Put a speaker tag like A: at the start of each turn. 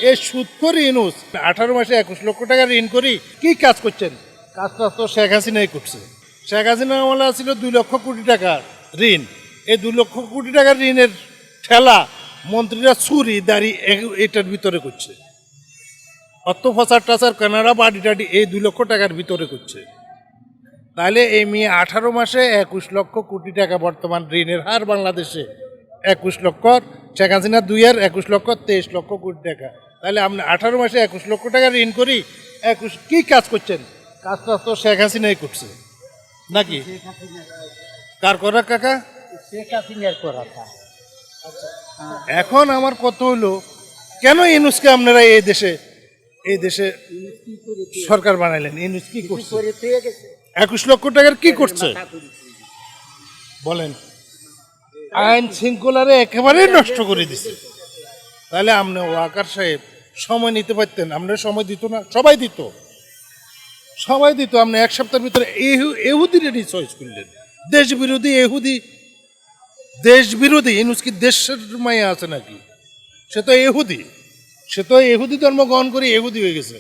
A: এই সুদখোর ইউনূস 18 মাসে 21 লক্ষ টাকা ঋণ করি কি কাজ করছেন? কাজটা তো শেখ হাসিনাই করছে। শেখ হাসিনা আমলে ছিল 2 লক্ষ কোটি টাকা ঋণ। এই 2 লক্ষ কোটি টাকার ঋণের ঠেলা মন্ত্রীরা চুরি দাঁড়ি এটার ভিতরে করছে। অর্থ ফসার টাচার কানাডা বাড়ি টাড়ি এই 2 লক্ষ টাকার ভিতরে করছে। তাহলে এই মেয়ে 18 মাসে 21 লক্ষ কোটি টাকা বর্তমান ঋণের হার বাংলাদেশে 21 লক্ষ, শেখ হাসিনা 2 আর 21 লক্ষ 23 লক্ষ কোটি টাকা। তাহলে আপনি 18 মাসে 21 লক্ষ টাকা ঋণ করি 21 কি কাজ করছেন? কাজটা তো শেখ হাসিনাই করছে নাকি? কার করা কাকা?
B: শেখ হাসিনার করা কাজ।
A: এখন আমার কথা হলো, কেন ইউনূসকে আপনারা এই দেশে সরকার বানাইলেন? ইউনূস কি করছে? 21 লক্ষ টাকার কি করছে বলেন? আইন শৃঙ্খলারে একেবারে নষ্ট করে দিছে। তাহলে আপনি ওয়াকার সাহেব সময় নিতে পারতেন, আপনারা সময় দিত না? সবাই দিত। আপনি এক সপ্তাহের ভিতরে এহুদিরে চয়েস করলেন। দেশ বিরোধী ইউনূস কি দেশের মায়া আছে নাকি? সে তো এহুদি ধর্ম গ্রহণ করে এহুদি হয়ে গেছে।